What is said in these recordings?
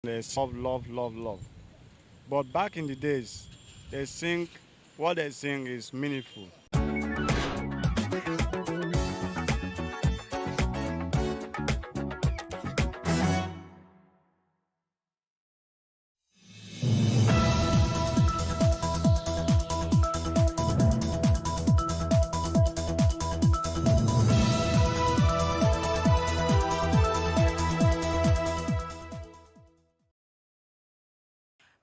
They love, love, love, love. But back in the days, they sing, what they sing is meaningful.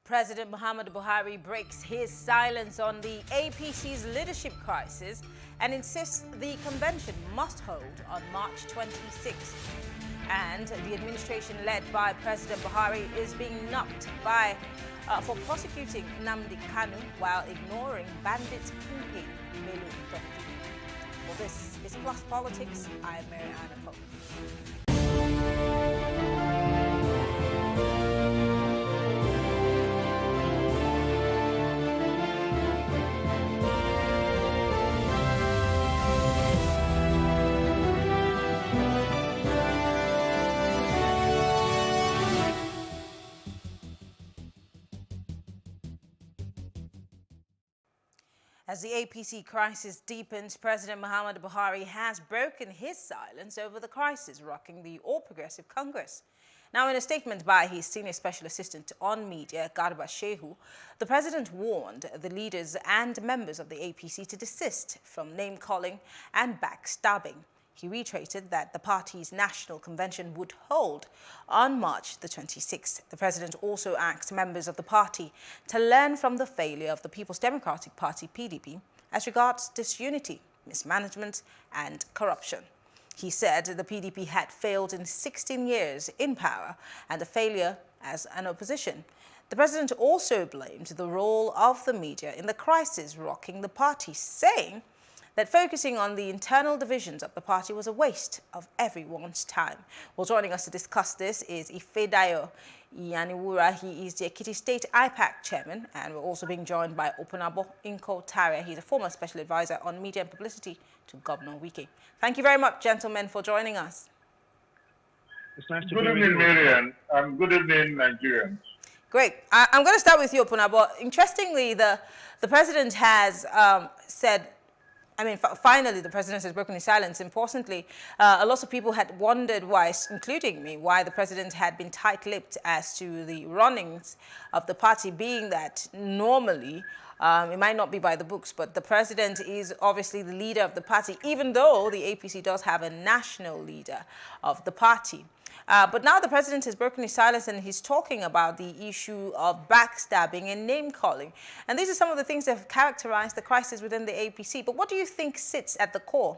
President Muhammadu Buhari breaks his silence on the APC's leadership crisis and insists the convention must hold on March 26th. And the administration led by President Buhari is being knocked for prosecuting Nnamdi Kanu while ignoring bandit kingpin Melu Dokdi. Well, this is Plus Politics. I'm Mariana Pope. As the APC crisis deepens, President Muhammadu Buhari has broken his silence over the crisis rocking the All Progressive Congress. Now, in a statement by his senior special assistant on media, Garba Shehu, the president warned the leaders and members of the APC to desist from name-calling and backstabbing. He reiterated that the party's national convention would hold on March the 26th. The president also asked members of the party to learn from the failure of the People's Democratic Party, PDP, as regards disunity, mismanagement, and corruption. He said the PDP had failed in 16 years in power and a failure as an opposition. The president also blamed the role of the media in the crisis rocking the party, saying that focusing on the internal divisions of the party was a waste of everyone's time. Well, joining us to discuss this is Ifedayo Yaniwura. He is the Ekiti State IPAC chairman, and we're also being joined by Opunabo Inko Tare. He's a former special advisor on media and publicity to Governor Wike. Thank you very much, gentlemen, for joining us. It's nice to Good evening, Marian, and good evening, Nigerians. Great. I'm going to start with you, Opunabo. Interestingly, the president has said, finally, the president has broken his silence. Importantly, a lot of people had wondered why, including me, why the president had been tight-lipped as to the runnings of the party, being that normally it might not be by the books, but the president is obviously the leader of the party, even though the APC does have a national leader of the party. But now the president has broken his silence and he's talking about the issue of backstabbing and name-calling. And these are some of the things that have characterized the crisis within the APC. But what do you think sits at the core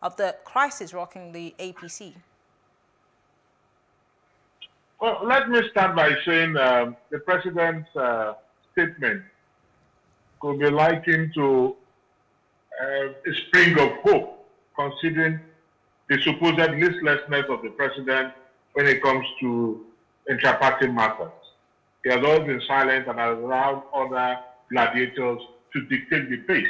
of the crisis rocking the APC? Well, let me start by saying the president's statement could be likened to a spring of hope, considering the supposed listlessness of the president when it comes to intra-party matters. He has always been silent and has allowed other gladiators to dictate the pace.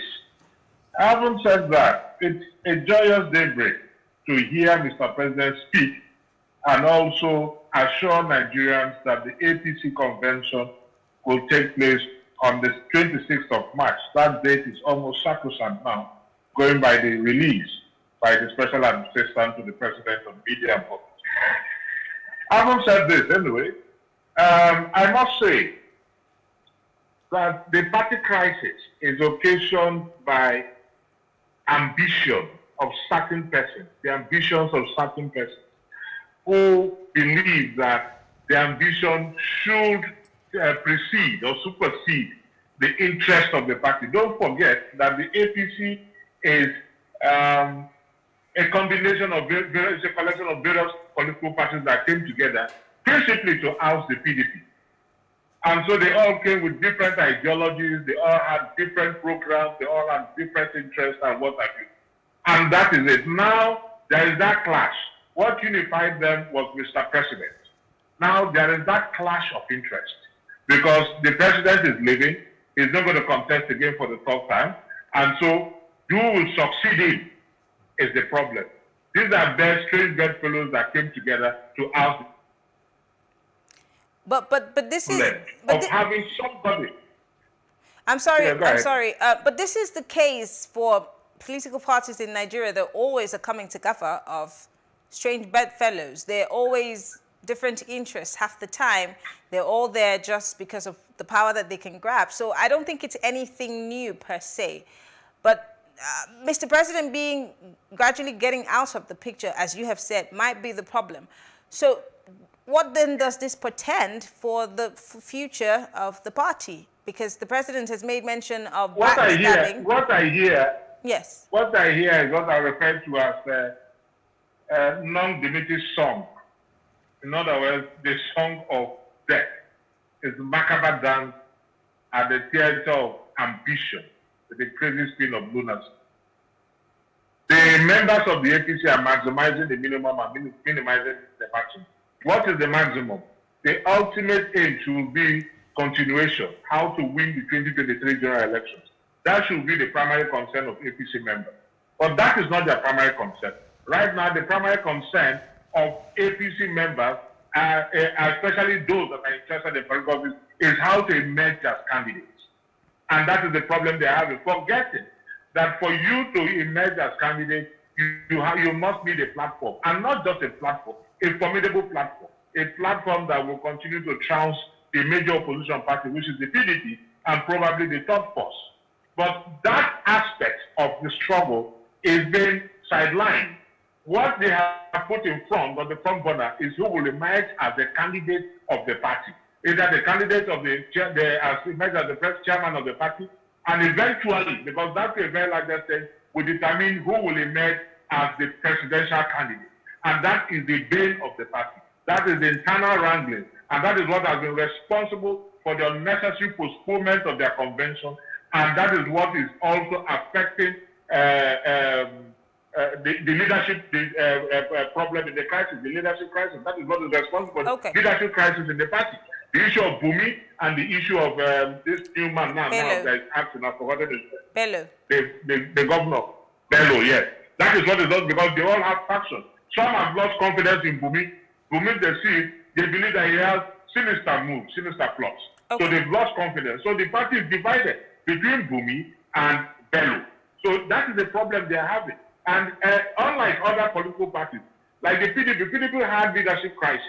Having said that, it's a joyous daybreak to hear Mr. President speak and also assure Nigerians that the APC convention will take place on the 26th of March. That date is almost sacrosanct now, going by the release by the special assistant to the president on media and public. Having said this, anyway, I must say that the party crisis is occasioned by ambition of certain persons, the ambitions of certain persons who believe that the ambition should precede or supersede the interest of the party. Don't forget that the APC is a combination of various, a collection of various political parties that came together principally to oust the PDP. And so they all came with different ideologies, they all had different programs, they all had different interests and what have you. And that is it. Now there is that clash. What unified them was Mr. President. Now there is that clash of interest because the president is leaving, he's not going to contest again for the third time, and so who will succeed him is the problem. These are strange bedfellows that came together to oust. But this is but of having somebody. I'm sorry, Yeah, go I'm ahead. sorry, but this is the case for political parties in Nigeria. They always are coming together of strange bedfellows. They're always different interests. Half the time, they're all there just because of the power that they can grab. So I don't think it's anything new per se. But Mr. President being gradually getting out of the picture, as you have said, might be the problem. So what then does this portend for the future of the party? Because the president has made mention of backstabbing. What I hear Yes. is what I refer to as a non-Dimitri song. In other words, the song of death is the macabre dance at the theater of ambition, the crazy spin of lunacy. The members of the APC are maximizing the minimum and minimizing the maximum. What is the maximum? The ultimate aim should be continuation, how to win the 2023 general elections. That should be the primary concern of APC members. But that is not their primary concern. Right now, the primary concern of APC members, especially those that are interested in political office, is how to emerge as candidates. And that is the problem they are having. Forgetting that for you to emerge as candidate, you must need a platform. And not just a platform, a formidable platform. A platform that will continue to trounce the major opposition party, which is the PDP, and probably the third force. But that aspect of the struggle is being sidelined. What they have put in front, on the front burner, is who will emerge as the candidate of the party. Either the candidate of as emerge as the first chairman of the party, and eventually, because that's a very large extent, will determine who will emerge as the presidential candidate. And that is the bane of the party. That is the internal wrangling. And that is what has been responsible for the unnecessary postponement of their convention. And that is what is also affecting the leadership problem in the crisis, the leadership crisis. That is what is responsible for the leadership crisis in the party. The issue of Bumi and the issue of this new man now that is acting, I've forgotten his name. Bello. The governor. Bello, yes. That is what is done because they all have factions. Some have lost confidence in Bumi. Bumi, they see, they believe that he has sinister moves, sinister plots. So they've lost confidence. So the party is divided between Bumi and Bello. So that is the problem they are having. And unlike other political parties, like the PDP had leadership crisis,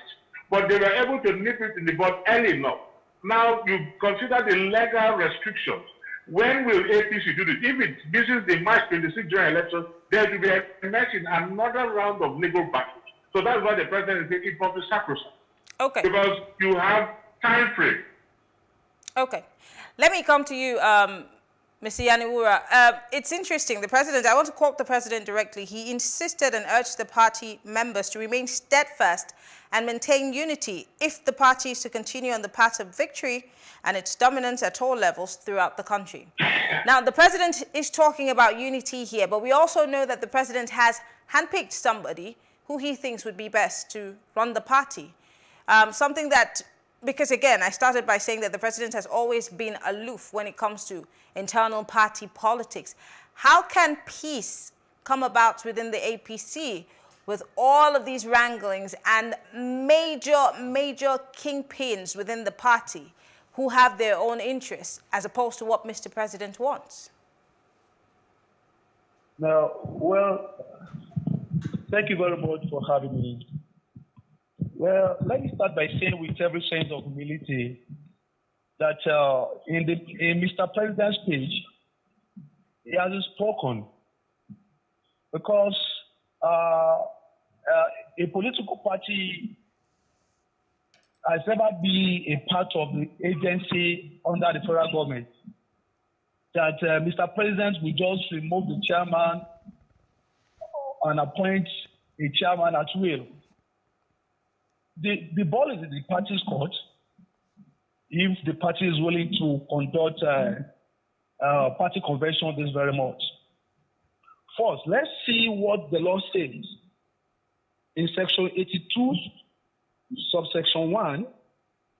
but they were able to nip it in the bud early enough. Now you consider the legal restrictions. When will APC do this? If this is the March 26 general election, there will be another round of legal battles. So that's why the president is taking public sacrosanct. Okay. Because you have time frame. Okay. Let me come to you, Mr. Yaniwura. It's interesting. The president, I want to quote the president directly. He insisted and urged the party members to remain steadfast and maintain unity if the party is to continue on the path of victory and its dominance at all levels throughout the country. Now, the president is talking about unity here, but we also know that the president has handpicked somebody who he thinks would be best to run the party. Something that, because again, I started by saying that the president has always been aloof when it comes to internal party politics. How can peace come about within the APC with all of these wranglings and major kingpins within the party who have their own interests as opposed to what Mr. President wants? Now, well, thank you very much for having me. Well, let me start by saying with every sense of humility that in Mr. President's speech, he hasn't spoken because a political party has never been a part of the agency under the federal government. That Mr. President will just remove the chairman and appoint a chairman at will. The ball is in the party's court if the party is willing to conduct party convention this very month. First, let's see what the law says. In Section 82, subsection 1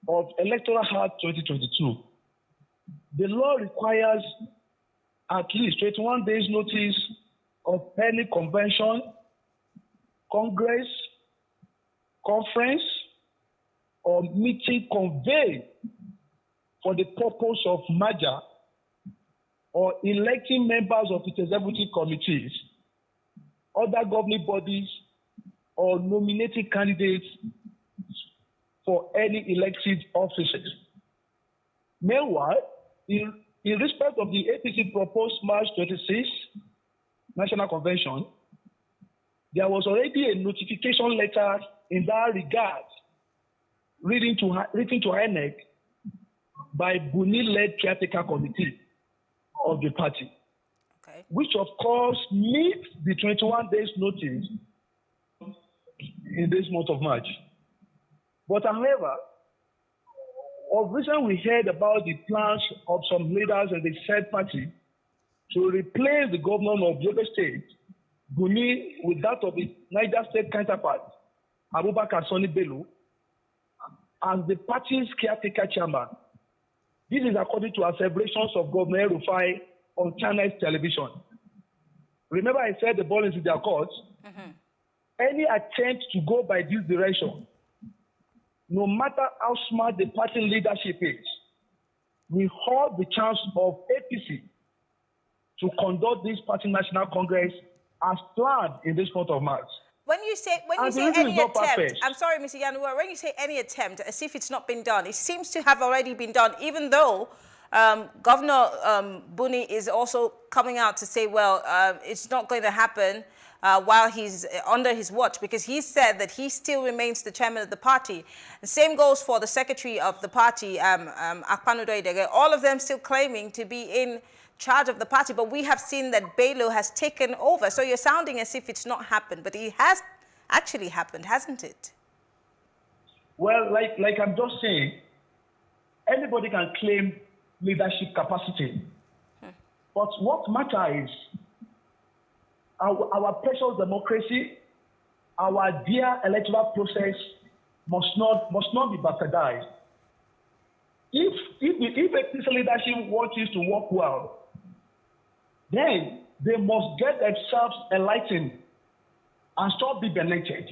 of Electoral Act 2022, the law requires at least 21 days notice of any convention, congress, conference, or meeting convened for the purpose of merger or electing members of its executive committees, other governing bodies, or nominating candidates for any elected offices. Meanwhile, in respect of the APC proposed March 26 National Convention, there was already a notification letter in that regard written to INEC by Buni-led caretaker committee of the party, Okay. which of course meets the 21 days notice in this month of March. But however, of recent we heard about the plans of some leaders in the said party to replace the governor of Yobe State, Buni, with that of the Niger State counterpart, Abubakar Sani Bello, as the party's caretaker chairman. This is according to asseverations of Governor Rufai on Channels television. Remember, I said the ball is in their court. Any attempt to go by this direction, no matter how smart the party leadership is, we hold the chance of APC to conduct this party national congress as planned in this month of March. When you say any attempt, I'm sorry, Mr. Yanuwa, when you say any attempt, as if it's not been done, it seems to have already been done, even though Governor Buni is also coming out to say, well, it's not going to happen while he's under his watch, because he said that he still remains the chairman of the party. The same goes for the secretary of the party, Akpanu Doidege, all of them still claiming to be in charge of the party, but we have seen that Bello has taken over. So you're sounding as if it's not happened, but it has actually happened, hasn't it? Well, like I'm just saying, anybody can claim leadership capacity. But what matters is our precious democracy, our dear electoral process must not be bastardized. If APC leadership wants it to work well, then they must get themselves enlightened and stop being benighted.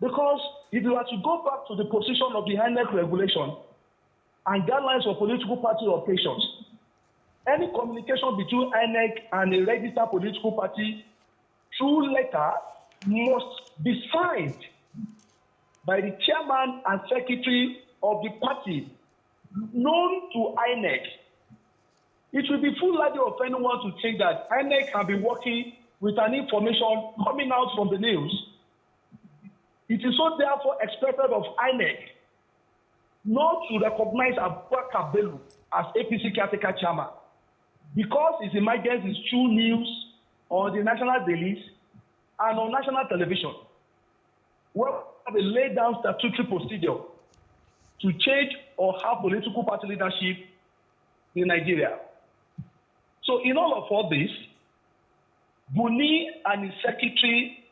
Because if you are to go back to the position of the INEC regulation and guidelines of political party operations, any communication between INEC and a registered political party through letter must be signed by the chairman and secretary of the party known to INEC. It will be foolhardy of anyone to think that INEC can be working with an information coming out from the news. It is so therefore expected of INEC not to recognize Abubakar Bello as APC caretaker chairman, because his emergence is true news on the national dailies and on national television, where they lay down statutory procedure to change or have political party leadership in Nigeria. So in all this, Buni and his secretary,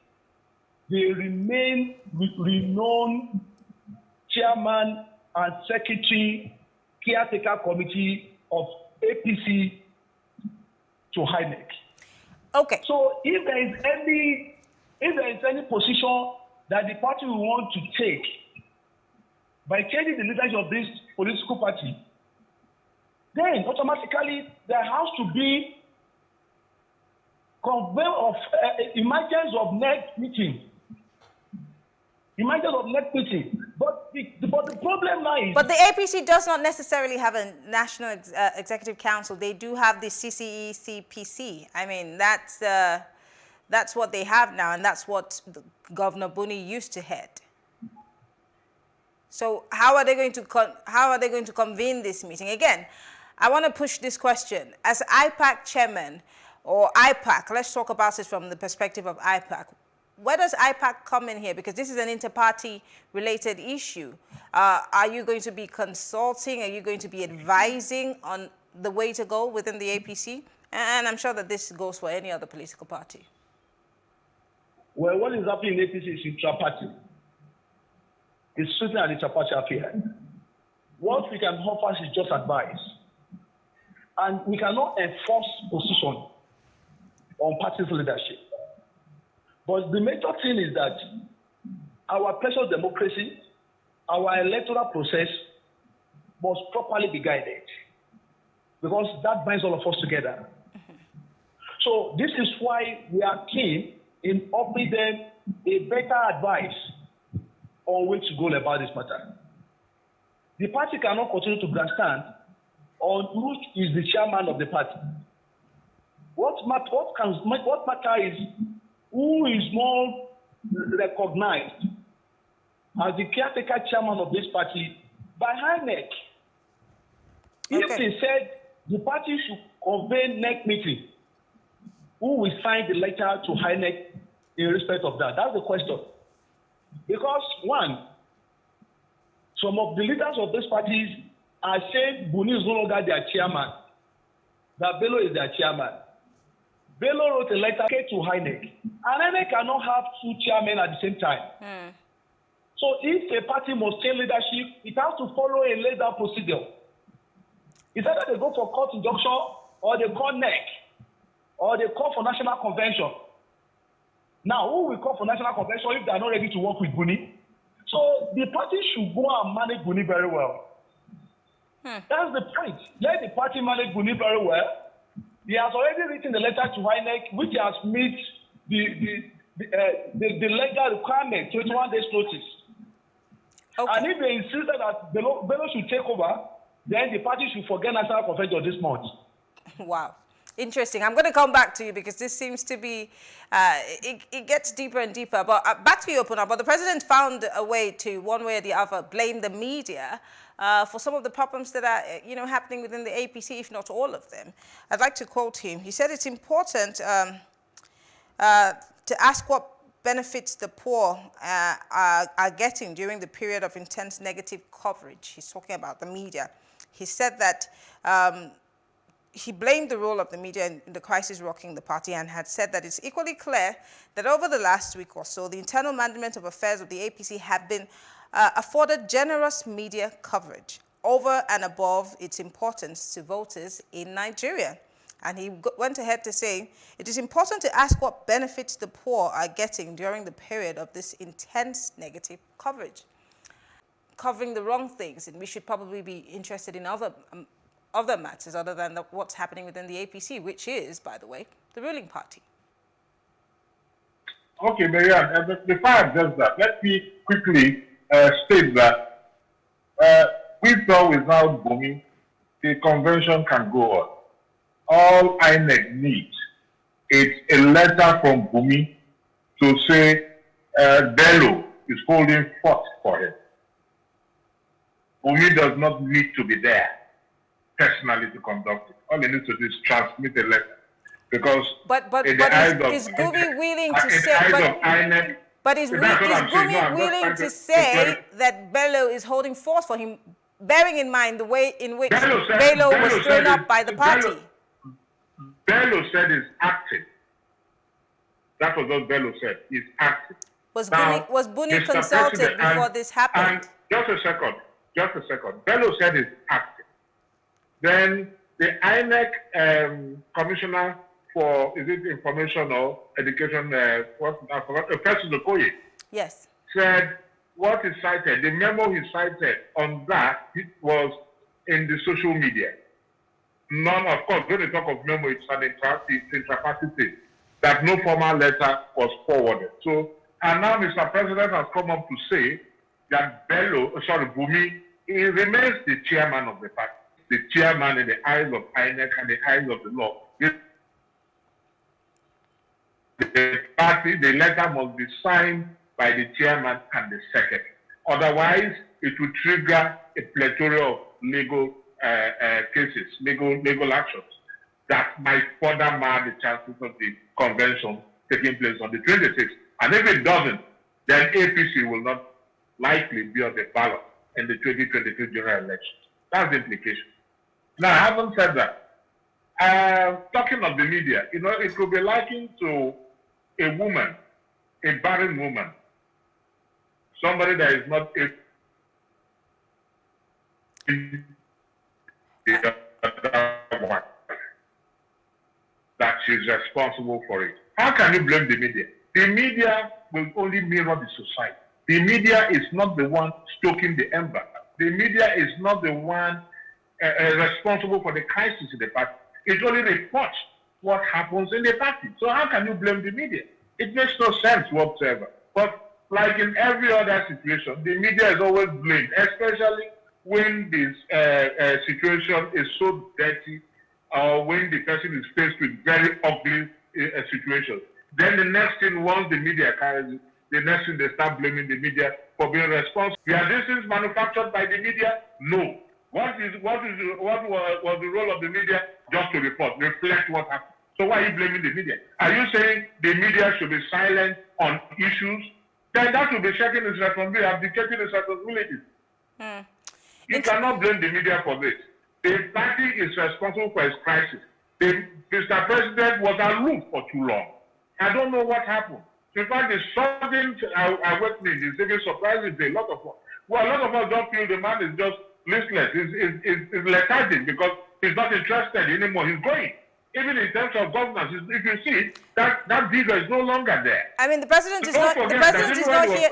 they remain renowned chairman and secretary caretaker committee of APC to INEC. Okay. So if there is any position that the party will want to take by changing the leadership of this political party, then automatically there has to be emergence of next meeting. But the problem now is... But the APC does not necessarily have a national executive council. They do have the CCE-CPC. I mean, that's what they have now, and that's what Governor Buni used to head. So how are they going to convene this meeting? Again, I want to push this question. As IPAC chairman, or IPAC, let's talk about it from the perspective of IPAC. Where does IPAC come in here? Because this is an inter-party related issue. Are you going to be consulting? Are you going to be advising on the way to go within the APC? And I'm sure that this goes for any other political party. Well, what is happening in APC is intra-party. It's certainly an intra-party affair. What we can offer is just advice. And we cannot enforce position on party's leadership. But the major thing is that our precious democracy, our electoral process must properly be guided because that binds all of us together. So this is why we are keen in offering them a better advice on which to go about this matter. The party cannot continue to grandstand on who is the chairman of the party. What matter is who is more recognized as the caretaker chairman of this party by INEC. If they said the party should convene NEC meeting, who will sign the letter to INEC in respect of that? That's the question. Because one, some of the leaders of these parties are saying Buni is no longer their chairman, that Bello is their chairman. Bello wrote a letter to INEC, and INEC cannot have two chairmen at the same time. So if a party must change leadership, it has to follow a laid out procedure. It's either they go for court injunction, or they call NEC, or they call for national convention. Now, who will call for national convention if they are not ready to work with Buni? So the party should go and manage Buni very well. That's the point. Let the party manage Buni very well. He has already written the letter to INEC, which has met the legal requirement, 21 days notice. And if they insisted that Bello should take over, then the party should forget national convention this month. Wow. Interesting. I'm going to come back to you because this seems to be, it gets deeper and deeper. But back to you, Opuna. But the president found a way to, one way or the other, blame the media for some of the problems that are, happening within the APC, if not all of them. I'd like to quote him. He said it's important to ask what benefits the poor are getting during the period of intense negative coverage. He's talking about the media. He said that he blamed the role of the media in the crisis rocking the party and had said that it's equally clear that over the last week or so, the internal management of affairs of the APC have been afforded generous media coverage over and above its importance to voters in Nigeria. And he went ahead to say, it is important to ask what benefits the poor are getting during the period of this intense negative coverage. Covering the wrong things, and we should probably be interested in other matters other than what's happening within the APC, which is, by the way, the ruling party. Okay, Marianne, before I address that, let me quickly state that with or without Bumi, the convention can go on. All INEC needs is a letter from Bumi to say Bello is holding forth for him. Bumi does not need to be there personally to conduct it. All he needs to do is transmit a letter. Because is Bumi willing to say but is Bumi willing to say that Bello is holding forth for him, bearing in mind the way in which Bello was thrown up by the party? Bello said he's acting. That was what Bello said. He's acting. Was Buni consulted before this happened? And just a second. Bello said he's acting. Then the INEC commissioner for, is it information or education, I forgot, Professor Okoye. Yes. Said what he cited, the memo he cited on that, it was in the social media. None, of course, when they talk of memo, it's an intraparty thing, that no formal letter was forwarded. So, and now Mr. President has come up to say that Bumi, he remains the chairman of the party, the chairman in the eyes of INEC and the eyes of the law. The party, the letter must be signed by the chairman and the secretary. Otherwise, it will trigger a plethora of legal cases, legal actions that might further mar the chances of the convention taking place on the 26th. And if it doesn't, then APC will not likely be on the ballot in the 2022 general election. That's the implication. Now, having said that, talking of the media, it could be likened to a woman, a barren woman, somebody that is not able the other one, that she's responsible for it. How can you blame the media? The media will only mirror the society. The media is not the one stoking the ember. The media is not the one responsible for the crisis in the party. It only reports what happens in the party. So how can you blame the media? It makes no sense whatsoever. But like in every other situation, the media is always blamed, especially when this situation is so dirty or when the person is faced with very ugly situations. Then the next thing, once the media carries it, the next thing they start blaming the media for being responsible. Are these things manufactured by the media? No. What was the role of the media? Just to report, reflect what happened. So why are you blaming the media? Are you saying the media should be silent on issues? Then that will be shaking its responsibility, abdicating its responsibilities. You cannot blame the media for this. The party is responsible for its crisis. Mr. President was aloof for too long. I don't know what happened. In fact, the sudden awakening is even surprising to a lot of us. Well, a lot of us don't feel the man is just listless. He's lethargic because he's not interested anymore. He's going. Even in terms of governance, if you see, that vigor is no longer there. I mean, the president is not. The president is not here.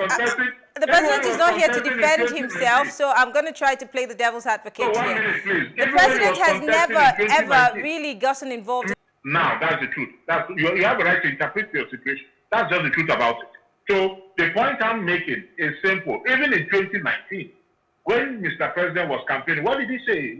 The president is not here to defend himself. So I'm going to try to play the devil's advocate here. Minute, please. The president has never ever really gotten involved. Now that's the truth. You have a right to interpret your situation. That's just the truth about it. So the point I'm making is simple. Even in 2019, when Mr. President was campaigning, what did he say?